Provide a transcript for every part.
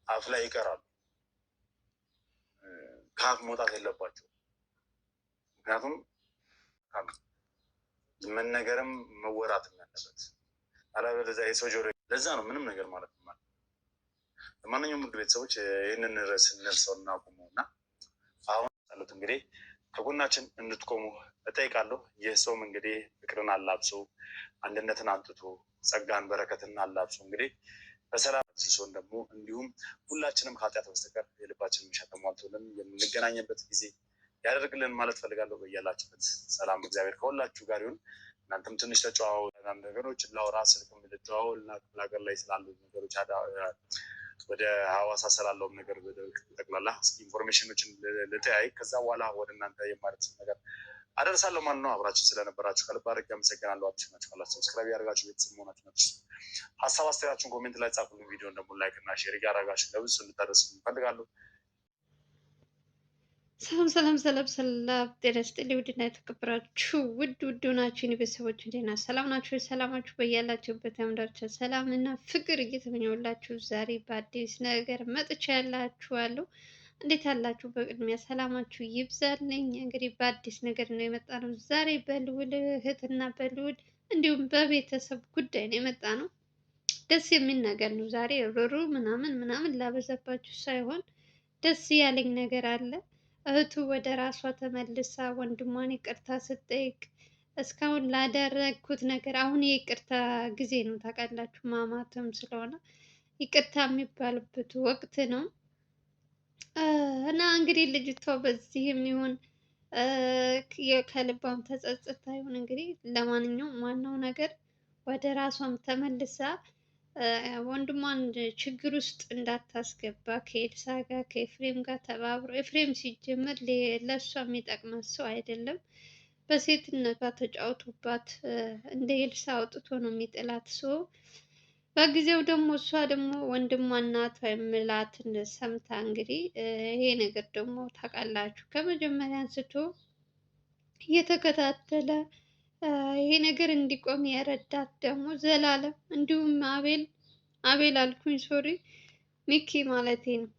አፍ ላይ ይቀራሉ። ከአፍ መውጣት የለባቸው። ምክንያቱም መነገርም መወራትም ያለበት አለበለዚያ የሰው ጆሮ ለዛ ነው ምንም ነገር ማለት ነው። ለማንኛውም ውድ ቤተሰቦች ይህንን ርዕስ እንርሰው እናቁሙ እና አሁን ያሉት እንግዲህ ከጎናችን እንድትቆሙ እጠይቃለሁ። ይህ ሰውም እንግዲህ ፍቅርን አላብሶ አንድነትን አንጥቶ ጸጋን በረከትን አላብሶ እንግዲህ በሰላም ሲሆን ደግሞ እንዲሁም ሁላችንም ከኃጢአት በስተቀር የልባችን ምሻ ተሟልቶልን የምንገናኝበት ጊዜ ያደርግልን ማለት ፈልጋለሁ። በያላችሁበት ሰላም እግዚአብሔር ከሁላችሁ ጋር ይሁን። እናንተም ትንሽ ተጨዋወሉ። ነገሮች ላውራ ስልክም ልደዋወል እና ክፍለ ሀገር ላይ ስላሉ ነገሮች ወደ ሐዋሳ ስላለውም ነገር ጠቅላላ ኢንፎርሜሽኖችን ልተያይ ከዛ በኋላ ወደ እናንተ የማደርስ ነገር አደርሳለሁ ማለት ነው። አብራችን ስለነበራችሁ ከልብ አድርጌ አመሰግናለሁ። አዲስ ናችሁ ካላችሁ ሰብስክራይብ ያደርጋችሁ ቤተሰብ መሆናችሁ ነበር። ሀሳብ አስተያየታችሁን ኮሜንት ላይ ጻፉልኝ። ቪዲዮን ደግሞ ላይክ እና ሼር እያደረጋችሁ ለብዙ እንድታደርሱ እንፈልጋለሁ። ሰላም ጤና ይስጥልኝ። ውድና የተከበራችሁ ውድ ናችሁ የኔ ቤተሰቦች እንዴት ናችሁ? ሰላም ናችሁ? ሰላማችሁ በያላችሁበት ያምዳችሁ። ሰላም እና ፍቅር እየተመኘሁላችሁ ዛሬ በአዲስ ነገር መጥቻላችኋለሁ። እንዴት አላችሁ? በቅድሚያ ሰላማችሁ ይብዛልኝ። እንግዲህ በአዲስ ነገር ነው የመጣ ነው ዛሬ በልዑል እህትና በልዑል እንዲሁም በቤተሰብ ጉዳይ ነው የመጣ ነው። ደስ የሚል ነገር ነው ዛሬ ሩሩ ምናምን ላበዛባችሁ ሳይሆን ደስ ያለኝ ነገር አለ። እህቱ ወደ ራሷ ተመልሳ ወንድሟን ይቅርታ ስትጠይቅ እስካሁን ላደረግኩት ነገር አሁን የይቅርታ ጊዜ ነው ታውቃላችሁ። ማማተም ስለሆነ ይቅርታ የሚባልበት ወቅት ነው እና እንግዲህ ልጅቷ በዚህ የሚሆን ከልቧም ተጸጽታ ይሁን እንግዲህ ለማንኛውም ዋናው ነገር ወደ ራሷም ተመልሳ ወንድሟን ችግር ውስጥ እንዳታስገባ ከኤልሳ ጋር ከኤፍሬም ጋር ተባብሮ ኤፍሬም ሲጀመር ለእሷ የሚጠቅማት ሰው አይደለም። በሴትነቷ ተጫውቶባት እንደ ኤልሳ አውጥቶ ነው የሚጥላት ሰው። በጊዜው ደግሞ እሷ ደግሞ ወንድሟ እናቷ የምላትን ሰምታ እንግዲህ ይሄ ነገር ደግሞ ታውቃላችሁ ከመጀመሪያ አንስቶ እየተከታተለ ይሄ ነገር እንዲቆም የረዳት ደግሞ ዘላለም እንዲሁም አቤል አልኩኝ ሶሪ ሚኪ ማለቴ ነው።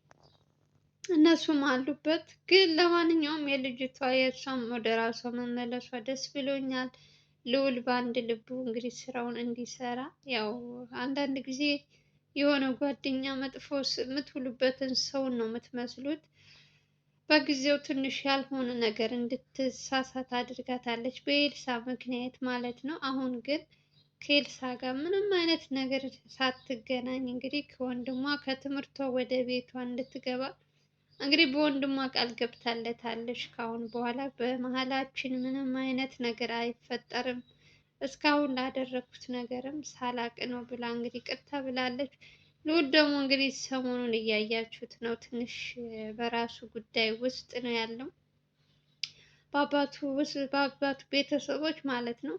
እነሱም አሉበት። ግን ለማንኛውም የልጅቷ የእሷም ወደ ራሷ መመለሷ ደስ ብሎኛል። ልዑል በአንድ ልቡ እንግዲህ ስራውን እንዲሰራ ያው አንዳንድ ጊዜ የሆነ ጓደኛ መጥፎ የምትውሉበትን ሰውን ነው የምትመስሉት። በጊዜው ትንሽ ያልሆነ ነገር እንድትሳሳት አድርጋታለች በኤልሳ ምክንያት ማለት ነው። አሁን ግን ከኤልሳ ጋር ምንም አይነት ነገር ሳትገናኝ እንግዲህ ከወንድሟ ከትምህርቷ ወደ ቤቷ እንድትገባ እንግዲህ በወንድሟ ቃል ገብታለታለች። ካሁን በኋላ በመሀላችን ምንም አይነት ነገር አይፈጠርም፣ እስካሁን ላደረኩት ነገርም ሳላቅ ነው ብላ እንግዲህ ቅርታ ብላለች። ልዑል ደግሞ እንግዲህ ሰሞኑን እያያችሁት ነው፣ ትንሽ በራሱ ጉዳይ ውስጥ ነው ያለው። በአባቱ ቤተሰቦች ማለት ነው።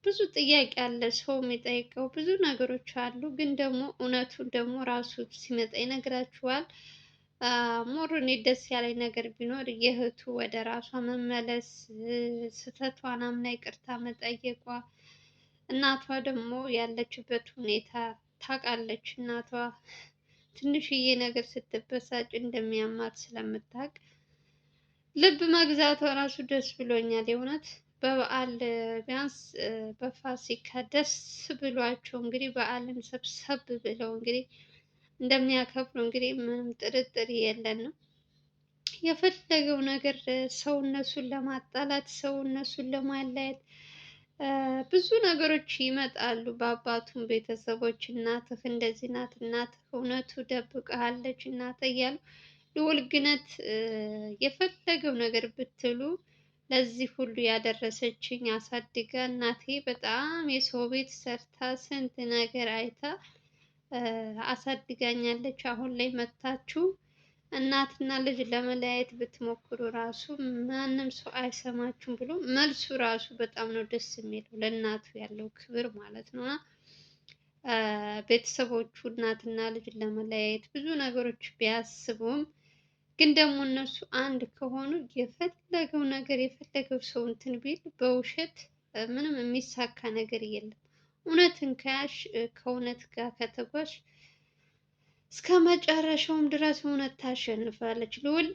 ብዙ ጥያቄ አለ፣ ሰው የሚጠይቀው ብዙ ነገሮች አሉ። ግን ደግሞ እውነቱን ደግሞ ራሱ ሲመጣ ይነግራችኋል። ሞር እኔ ደስ ያለኝ ነገር ቢኖር የእህቱ ወደ ራሷ መመለስ፣ ስህተቷን አምና ይቅርታ መጠየቋ፣ እናቷ ደግሞ ያለችበት ሁኔታ ታውቃለች። እናቷ ትንሽዬ ነገር ስትበሳጭ እንደሚያማት ስለምታውቅ ልብ መግዛቷ ራሱ ደስ ብሎኛል። የእውነት በበዓል ቢያንስ በፋሲካ ደስ ብሏቸው እንግዲህ በዓልን ሰብሰብ ብለው እንግዲህ እንደሚያከብሩ እንግዲህ ምንም ጥርጥር የለንም። የፈለገው ነገር ሰው እነሱን ለማጣላት ሰው እነሱን ለማለያየት ብዙ ነገሮች ይመጣሉ። በአባቱም ቤተሰቦች እናትህ እንደዚህ ናት፣ እናትህ እውነቱ ደብቃለች እናትህ እያሉ ልዑል ግነት የፈለገው ነገር ብትሉ ለዚህ ሁሉ ያደረሰችኝ አሳድጋ እናቴ በጣም የሰው ቤት ሰርታ ስንት ነገር አይታ አሳድጋኛለች። አሁን ላይ መታችሁ እናትና ልጅ ለመለያየት ብትሞክሩ ራሱ ማንም ሰው አይሰማችሁም ብሎ መልሱ ራሱ በጣም ነው ደስ የሚለው። ለእናቱ ያለው ክብር ማለት ነው። ቤተሰቦቹ እናትና ልጅ ለመለያየት ብዙ ነገሮች ቢያስቡም ግን ደግሞ እነሱ አንድ ከሆኑ የፈለገው ነገር የፈለገው ሰው እንትን ቢል በውሸት ምንም የሚሳካ ነገር የለም። እውነትን ከያሽ ከእውነት ጋር ከተጓዥ እስከ መጨረሻውም ድረስ እውነት ታሸንፋለች። ልዑል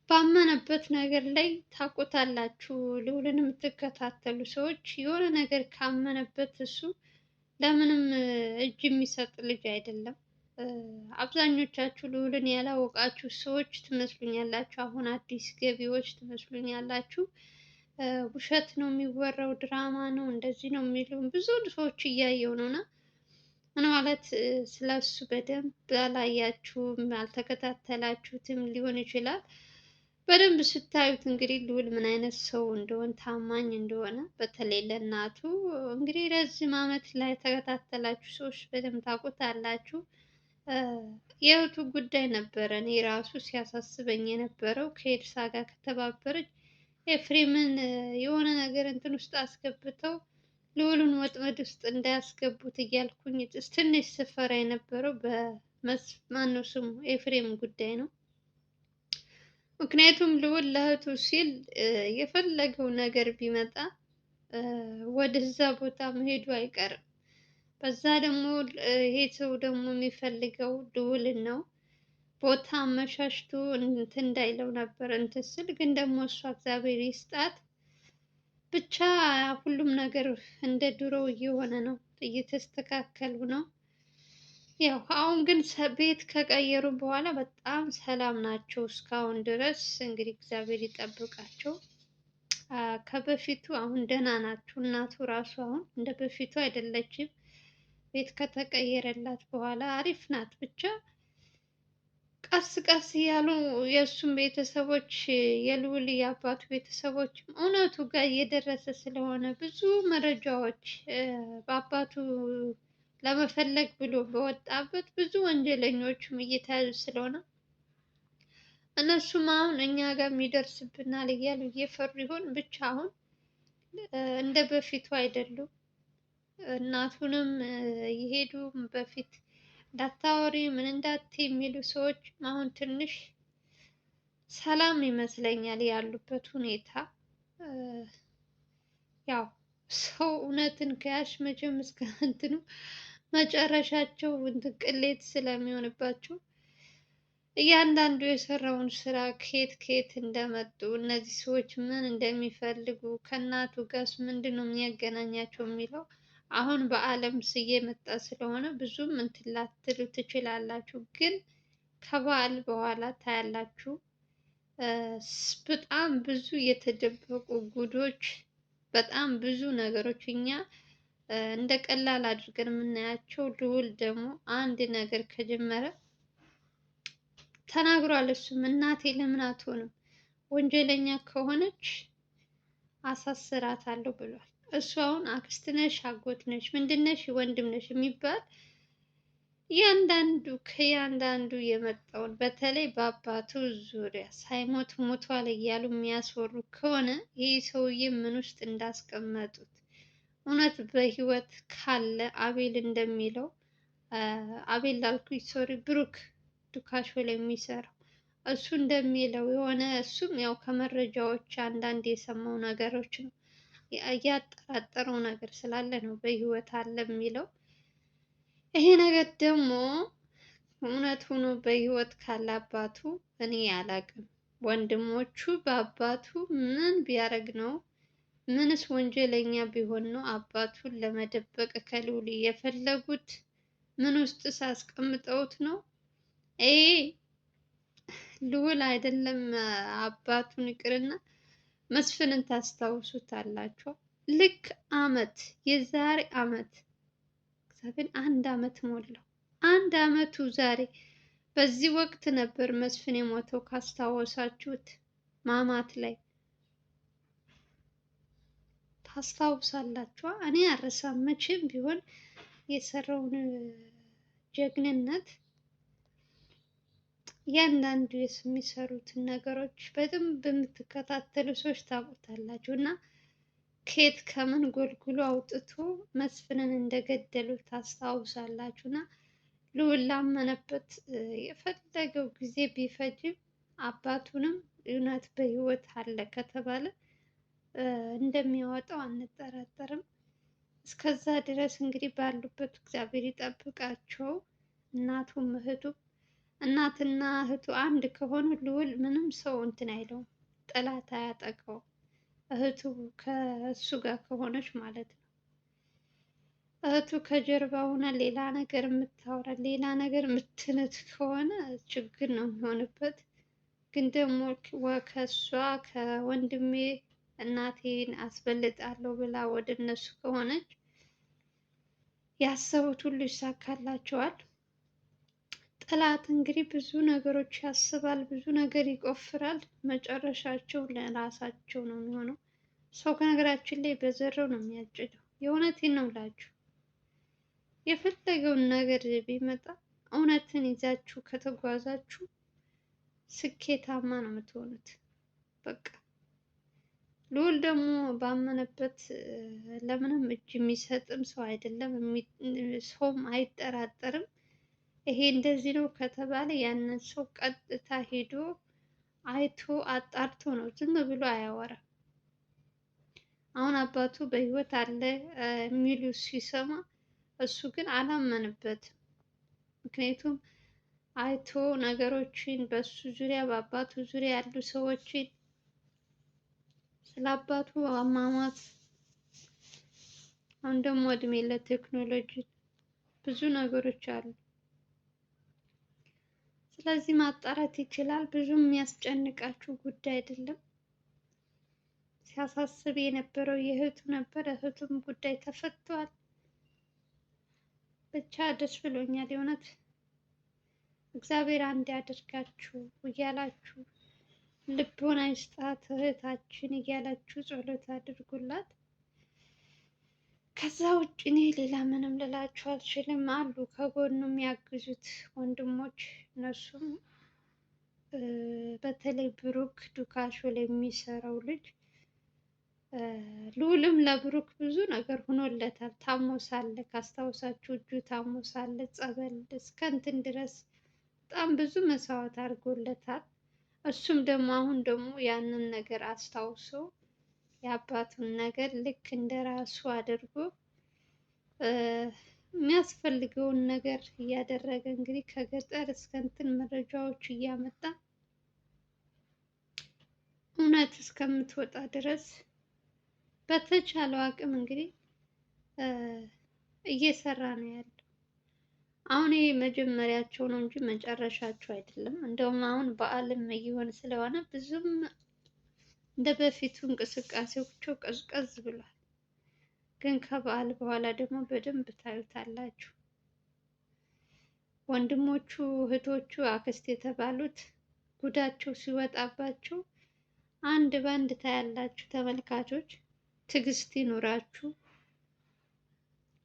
ባመነበት ነገር ላይ ታውቁታላችሁ። ልዑልን የምትከታተሉ ሰዎች የሆነ ነገር ካመነበት እሱ ለምንም እጅ የሚሰጥ ልጅ አይደለም። አብዛኞቻችሁ ልዑልን ያላወቃችሁ ሰዎች ትመስሉኛላችሁ። አሁን አዲስ ገቢዎች ትመስሉኛላችሁ። ውሸት ነው የሚወራው፣ ድራማ ነው፣ እንደዚህ ነው የሚሉ ብዙ ሰዎች እያየው ነው። እና ምን ማለት ስለሱ በደንብ አላያችሁም፣ አልተከታተላችሁትም ሊሆን ይችላል። በደንብ ስታዩት እንግዲህ ልዑል ምን አይነት ሰው እንደሆነ ታማኝ እንደሆነ በተለይ ለእናቱ እንግዲህ ረዥም ዓመት ላይ ተከታተላችሁ ሰዎች በደንብ ታውቁታላችሁ። የእህቱ ጉዳይ ነበረ እኔ ራሱ ሲያሳስበኝ የነበረው ከኤልሳ ጋር ከተባበረች ኤፍሬምን የሆነ ነገር እንትን ውስጥ አስገብተው ልዑልን ወጥመድ ውስጥ እንዳያስገቡት እያልኩኝ ትንሽ ስፈራ የነበረው በማነው ስሙ ኤፍሬም ጉዳይ ነው። ምክንያቱም ልዑል ለእህቱ ሲል የፈለገው ነገር ቢመጣ ወደዛ ቦታ መሄዱ አይቀርም። በዛ ደግሞ ይሄ ሰው ደግሞ የሚፈልገው ልዑልን ነው። ቦታ አመቻችቶ እንትን እንዳይለው ነበር እንትን ስል ግን ደግሞ እሷ እግዚአብሔር ይስጣት ብቻ ሁሉም ነገር እንደ ድሮ እየሆነ ነው፣ እየተስተካከሉ ነው። ያው አሁን ግን ቤት ከቀየሩ በኋላ በጣም ሰላም ናቸው እስካሁን ድረስ። እንግዲህ እግዚአብሔር ይጠብቃቸው። ከበፊቱ አሁን ደህና ናቸው። እናቱ ራሱ አሁን እንደ በፊቱ አይደለችም። ቤት ከተቀየረላት በኋላ አሪፍ ናት። ብቻ ቀስ ቀስ እያሉ የእሱም ቤተሰቦች የልዑል የአባቱ ቤተሰቦች እውነቱ ጋር እየደረሰ ስለሆነ ብዙ መረጃዎች በአባቱ ለመፈለግ ብሎ በወጣበት ብዙ ወንጀለኞችም እየተያዙ ስለሆነ እነሱም አሁን እኛ ጋር የሚደርስብናል እያሉ እየፈሩ ይሆን ብቻ አሁን እንደ በፊቱ አይደሉም። እናቱንም እየሄዱ በፊት እንዳታወሪ ምን እንዳት የሚሉ ሰዎች አሁን ትንሽ ሰላም ይመስለኛል ያሉበት ሁኔታ። ያው ሰው እውነትን ከያሽ መቼም እስከ እንትኑ መጨረሻቸው እንትን ቅሌት ስለሚሆንባቸው እያንዳንዱ የሰራውን ስራ ከየት ከየት እንደመጡ እነዚህ ሰዎች ምን እንደሚፈልጉ ከእናቱ ጋርስ ምንድን ነው የሚያገናኛቸው የሚለው አሁን በዓለም እየመጣ ስለሆነ ብዙም እንትን ላትሉ ትችላላችሁ። ግን ከበዓል በኋላ ታያላችሁ። በጣም ብዙ የተደበቁ ጉዶች፣ በጣም ብዙ ነገሮች እኛ እንደ ቀላል አድርገን የምናያቸው። ልዑል ደግሞ አንድ ነገር ከጀመረ ተናግሯል። እሱም እናቴ ለምን አትሆንም ወንጀለኛ ከሆነች አሳስራታለሁ ብሏል። እሱ አሁን አክስት ነሽ፣ አጎት ነሽ፣ ምንድን ነሽ፣ ወንድም ነሽ የሚባል ከእያንዳንዱ የመጣውን በተለይ በአባቱ ዙሪያ ሳይሞት ሞቷል እያሉ የሚያስወሩ ከሆነ ይህ ሰውዬ ምን ውስጥ እንዳስቀመጡት እውነት በህይወት ካለ አቤል እንደሚለው አቤል ላልኩኝ ሶሪ ብሩክ ዱካሾ ላይ የሚሰራው እሱ እንደሚለው የሆነ እሱም ያው ከመረጃዎች አንዳንድ የሰማው ነገሮች ነው እያጠራጠረው ነገር ስላለ ነው በህይወት አለ የሚለው። ይሄ ነገር ደግሞ እውነት ሆኖ በህይወት ካለ አባቱ እኔ አላቅም። ወንድሞቹ በአባቱ ምን ቢያደርግ ነው? ምንስ ወንጀለኛ ቢሆን ነው አባቱን ለመደበቅ ከልዑል የፈለጉት? ምን ውስጥ ሳስቀምጠውት ነው? ልዑል አይደለም አባቱን ይቅርና መስፍንን ታስታውሱታላችሁ። ልክ የዛሬ አመት እግዚአብሔር 1 አመት ሞላው። 1 አመቱ ዛሬ በዚህ ወቅት ነበር መስፍን የሞተው ካስታወሳችሁት፣ ማማት ላይ ታስታውሳላችሁ። እኔ አልረሳም መቼም ቢሆን የሰራውን ጀግንነት እያንዳንዱ የሚሰሩትን ነገሮች በደንብ የምትከታተሉ ሰዎች ታውቁታላችሁ። እና ከየት ከምን ጎልጉሎ አውጥቶ መስፍንን እንደገደሉ ታስታውሳላችሁ። እና ልዑል ላመነበት የፈለገው ጊዜ ቢፈጅም አባቱንም እውነት በህይወት አለ ከተባለ እንደሚያወጣው አንጠራጠርም። እስከዛ ድረስ እንግዲህ ባሉበት እግዚአብሔር ይጠብቃቸው። እናቱም እህቱም። እናትና እህቱ አንድ ከሆኑ ልዑል ምንም ሰው እንትን አይለውም፣ ጠላት አያጠቃውም። እህቱ ከእሱ ጋር ከሆነች ማለት ነው። እህቱ ከጀርባ ሆና ሌላ ነገር የምታወራ ሌላ ነገር የምትንት ከሆነ ችግር ነው የሚሆንበት። ግን ደግሞ ከእሷ ከወንድሜ እናቴን አስበልጣለሁ ብላ ወደ እነሱ ከሆነች ያሰቡት ሁሉ ይሳካላቸዋል። ጠላት እንግዲህ ብዙ ነገሮች ያስባል፣ ብዙ ነገር ይቆፍራል። መጨረሻቸው ለራሳቸው ነው የሚሆነው። ሰው ከነገራችን ላይ በዘረው ነው የሚያጭደው። የእውነቴን ነው ብላችሁ የፈለገውን ነገር ቢመጣ እውነትን ይዛችሁ ከተጓዛችሁ ስኬታማ ነው የምትሆኑት። በቃ ልዑል ደግሞ ባመነበት ለምንም እጅ የሚሰጥም ሰው አይደለም፣ ሰውም አይጠራጠርም። ይሄ እንደዚህ ነው ከተባለ ያንን ሰው ቀጥታ ሄዶ አይቶ አጣርቶ ነው፣ ዝም ብሎ አያወራም። አሁን አባቱ በህይወት አለ የሚሉ ሲሰማ እሱ ግን አላመንበትም። ምክንያቱም አይቶ ነገሮችን በሱ ዙሪያ በአባቱ ዙሪያ ያሉ ሰዎችን ስለ አባቱ አሟሟት፣ አሁን ደግሞ እድሜ ለቴክኖሎጂ ብዙ ነገሮች አሉ። ስለዚህ ማጣራት ይችላል። ብዙም የሚያስጨንቃችሁ ጉዳይ አይደለም። ሲያሳስብ የነበረው የእህቱ ነበር። እህቱም ጉዳይ ተፈቷል። ብቻ ደስ ብሎኛል የእውነት። እግዚአብሔር አንድ ያደርጋችሁ እያላችሁ ልቦና ይስጣት እህታችን እያላችሁ ጸሎት አድርጉላት። ከዛ ውጭ እኔ ሌላ ምንም ልላችሁ አልችልም። አሉ ከጎኑ የሚያግዙት ወንድሞች። እነሱም በተለይ ብሩክ ዱካሾ ላይ የሚሰራው ልጅ ልዑልም ለብሩክ ብዙ ነገር ሆኖለታል። ታሞ ሳለ ካስታውሳችሁ እጁ ታሞ ሳለ ጸበል እስከ እንትን ድረስ በጣም ብዙ መስዋዕት አድርጎለታል። እሱም ደግሞ አሁን ደግሞ ያንን ነገር አስታውሶ የአባቱን ነገር ልክ እንደ ራሱ አድርጎ የሚያስፈልገውን ነገር እያደረገ እንግዲህ ከገጠር እስከ እንትን መረጃዎች እያመጣ እውነት እስከምትወጣ ድረስ በተቻለው አቅም እንግዲህ እየሰራ ነው ያለው። አሁን ይሄ መጀመሪያቸው ነው እንጂ መጨረሻቸው አይደለም። እንደውም አሁን በዓልም እየሆነ ስለሆነ ብዙም እንደ በፊቱ እንቅስቃሴዎቸው ቀዝቀዝ ብሏል። ግን ከበዓል በኋላ ደግሞ በደንብ ታዩታላችሁ። ወንድሞቹ፣ እህቶቹ፣ አክስት የተባሉት ጉዳቸው ሲወጣባቸው አንድ በአንድ ታያላችሁ። ተመልካቾች ትዕግስት ይኑራችሁ።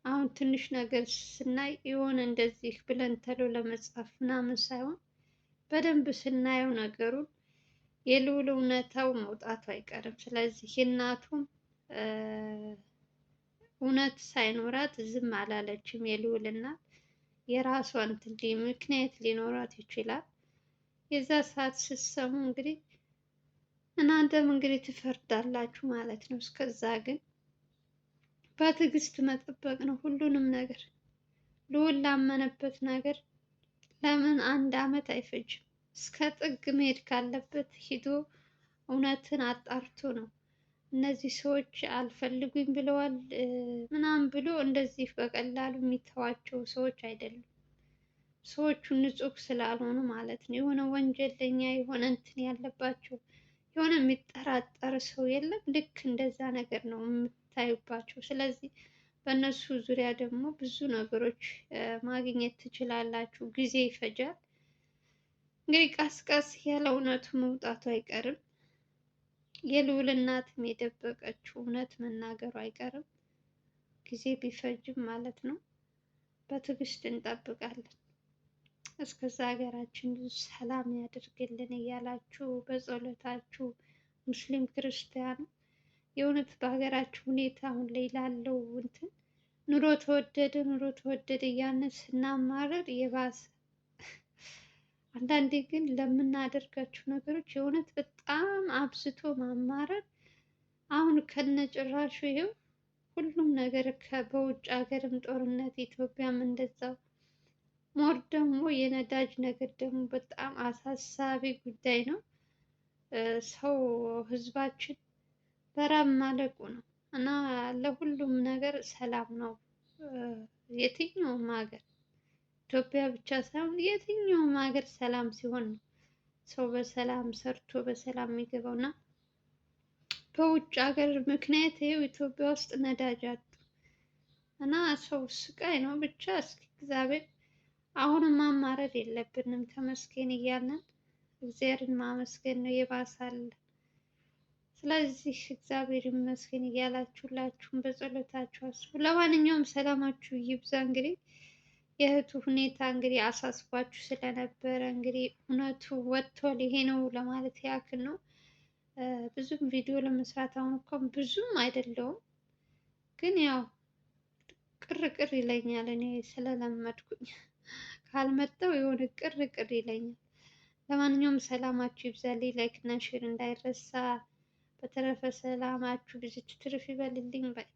አሁን ትንሽ ነገር ስናይ የሆነ እንደዚህ ብለን ተሎ ለመጻፍ ምናምን ሳይሆን በደንብ ስናየው ነገሩን የልዑል እውነታው መውጣቱ አይቀርም። ስለዚህ የእናቱም እውነት ሳይኖራት ዝም አላለችም። የልዑል እናት የራሷን ምክንያት ሊኖራት ይችላል። የዛ ሰዓት ስትሰሙ እንግዲህ እናንተም እንግዲህ ትፈርዳላችሁ ማለት ነው። እስከዛ ግን በትዕግስት መጠበቅ ነው ሁሉንም ነገር። ልዑል ላመነበት ነገር ለምን 1 ዓመት አይፈጅም? እስከ ጥግ መሄድ ካለበት ሂዶ እውነትን አጣርቶ ነው። እነዚህ ሰዎች አልፈልጉኝ ብለዋል ምናምን ብሎ እንደዚህ በቀላሉ የሚተዋቸው ሰዎች አይደሉም። ሰዎቹ ንጹህ ስላልሆኑ ማለት ነው። የሆነ ወንጀለኛ የሆነ እንትን ያለባቸው የሆነ የሚጠራጠር ሰው የለም። ልክ እንደዛ ነገር ነው የምታዩባቸው። ስለዚህ በእነሱ ዙሪያ ደግሞ ብዙ ነገሮች ማግኘት ትችላላችሁ። ጊዜ ይፈጃል። እንግዲህ ቀስ ቀስ ያለ እውነቱ መውጣቱ አይቀርም። የልዑል እናትም የደበቀችው እውነት መናገሩ አይቀርም። ጊዜ ቢፈጅም ማለት ነው። በትዕግስት እንጠብቃለን። እስከዛ ሀገራችን ሰላም ያደርግልን እያላችሁ በጸሎታችሁ ሙስሊም ክርስቲያኑ የእውነት በሀገራችሁ ሁኔታ አሁን ላይ ላለው እንትን ኑሮ ተወደደ እያልን ስናማረር የባሰ አንዳንዴ ግን ለምናደርጋቸው ነገሮች የእውነት በጣም አብዝቶ ማማረር አሁን ከነጭራሹ ይሄው ሁሉም ነገር በውጭ ሀገርም ጦርነት ኢትዮጵያም እንደዛው ሞር ደግሞ የነዳጅ ነገር ደግሞ በጣም አሳሳቢ ጉዳይ ነው። ሰው ህዝባችን በራብ ማለቁ ነው እና ለሁሉም ነገር ሰላም ነው። የትኛውም ሀገር ኢትዮጵያ ብቻ ሳይሆን የትኛውም ሀገር ሰላም ሲሆን ነው ሰው በሰላም ሰርቶ በሰላም የሚገባው እና በውጭ ሀገር ምክንያት ይኸው ኢትዮጵያ ውስጥ ነዳጅ አጡ እና ሰው ስቃይ ነው። ብቻ እስኪ እግዚአብሔር አሁንም ማማረር የለብንም ተመስገን እያለን እግዚአብሔርን ማመስገን ነው የባሳል። ስለዚህ እግዚአብሔር ይመስገን እያላችሁ ሁላችሁም በጸሎታችሁ አስቡ። ለማንኛውም ሰላማችሁ ይብዛ። እንግዲህ የእህቱ ሁኔታ እንግዲህ አሳስቧችሁ ስለነበረ እንግዲህ እውነቱ ወጥቷል። ይሄ ነው ለማለት ያክል ነው። ብዙም ቪዲዮ ለመስራት አሁን እንኳን ብዙም አይደለውም፣ ግን ያው ቅር ቅር ይለኛል እኔ ስለለመድኩኝ ካልመጣው የሆነ ቅር ቅር ይለኛል። ለማንኛውም ሰላማችሁ ይብዛልኝ። ላይክ እና ሼር እንዳይረሳ። በተረፈ ሰላማችሁ ብዙ ትርፍ ይበልልኝ። ባይ